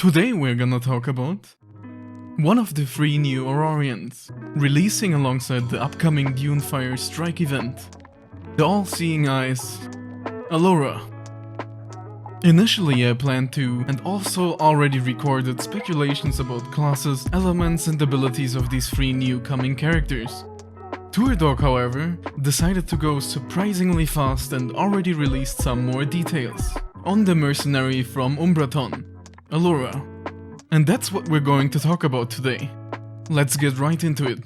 Today we're gonna talk about one of the 3 new Aurorians, releasing alongside the upcoming Dunefire strike event, the all-seeing eyes, Allura. Initially I planned to, and also already recorded speculations about classes, elements and abilities of these 3 new coming characters. Tourdog, however, decided to go surprisingly fast and already released some more details on the mercenary from Umbraton, Allura. And that's what we're going to talk about today. Let's get right into it.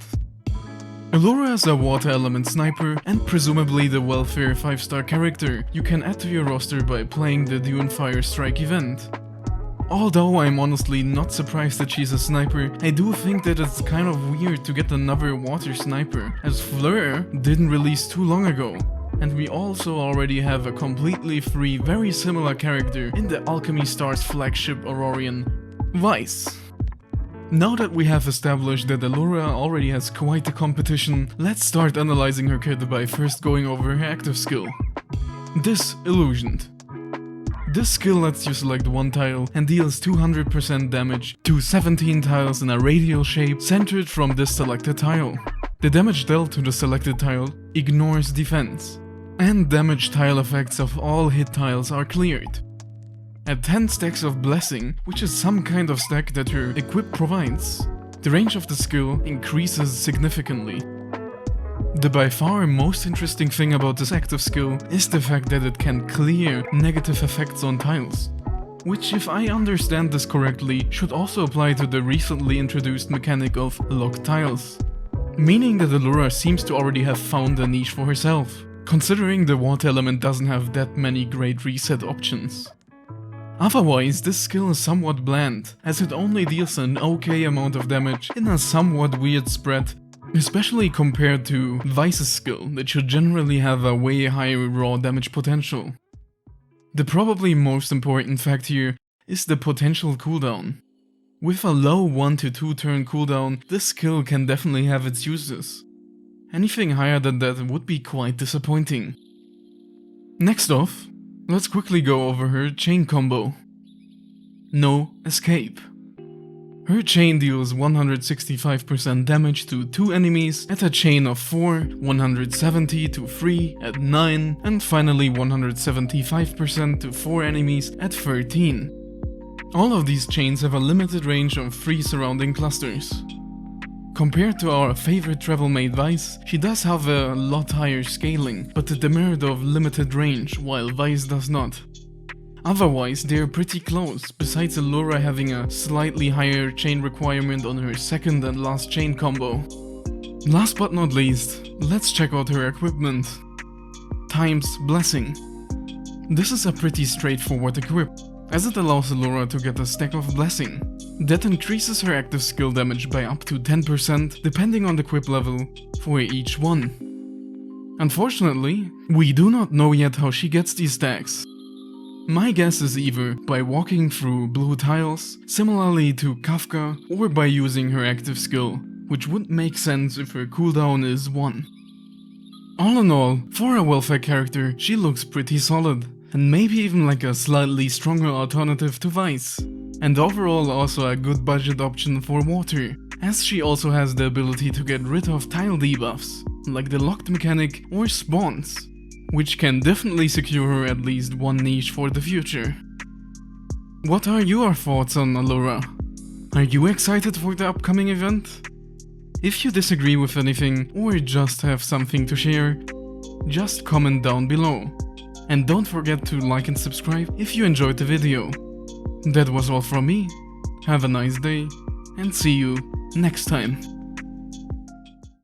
Allura is a water element sniper and presumably the welfare 5-star character you can add to your roster by playing the Dunefire strike event. Although I'm honestly not surprised that she's a sniper, I do think that it's kind of weird to get another water sniper, as Fleur didn't release too long ago. And we also already have a completely free, very similar character in the Alchemy Stars flagship Aurorian, Vice. Now that we have established that Allura already has quite a competition, let's start analyzing her kit by first going over her active skill. Disillusioned. This skill lets you select one tile and deals 200% damage to 17 tiles in a radial shape centered from this selected tile. The damage dealt to the selected tile ignores defense, and damage tile effects of all hit tiles are cleared. At 10 stacks of Blessing, which is some kind of stack that her equip provides, the range of the skill increases significantly. The by far most interesting thing about this active skill is the fact that it can clear negative effects on tiles, which, if I understand this correctly, should also apply to the recently introduced mechanic of locked tiles. Meaning that Allura seems to already have found a niche for herself, considering the water element doesn't have that many great reset options. Otherwise, this skill is somewhat bland, as it only deals an okay amount of damage in a somewhat weird spread, especially compared to Vice's skill that should generally have a way higher raw damage potential. The probably most important fact here is the potential cooldown. With a low 1 to 2 turn cooldown, this skill can definitely have its uses. Anything higher than that would be quite disappointing. Next off, let's quickly go over her chain combo. No escape. Her chain deals 165% damage to 2 enemies at a chain of 4, 170 to 3 at 9, and finally 175% to 4 enemies at 13. All of these chains have a limited range of 3 surrounding clusters. Compared to our favorite travel mate Vice, she does have a lot higher scaling, but the demerit of limited range, while Vice does not. Otherwise, they're pretty close, besides Allura having a slightly higher chain requirement on her second and last chain combo. Last but not least, let's check out her equipment. Times Blessing. This is a pretty straightforward equip, as it allows Allura to get a stack of Blessing. That increases her active skill damage by up to 10% depending on the equip level for each one. Unfortunately, we do not know yet how she gets these stacks. My guess is either by walking through blue tiles, similarly to Kafka, or by using her active skill, which would make sense if her cooldown is 1. All in all, for a welfare character, she looks pretty solid, and maybe even like a slightly stronger alternative to Vice. And overall also a good budget option for water, as she also has the ability to get rid of tile debuffs, like the locked mechanic or spawns, which can definitely secure her at least one niche for the future. What are your thoughts on Allura? Are you excited for the upcoming event? If you disagree with anything or just have something to share, just comment down below. And don't forget to like and subscribe if you enjoyed the video. That was all from me. Have a nice day and see you next time.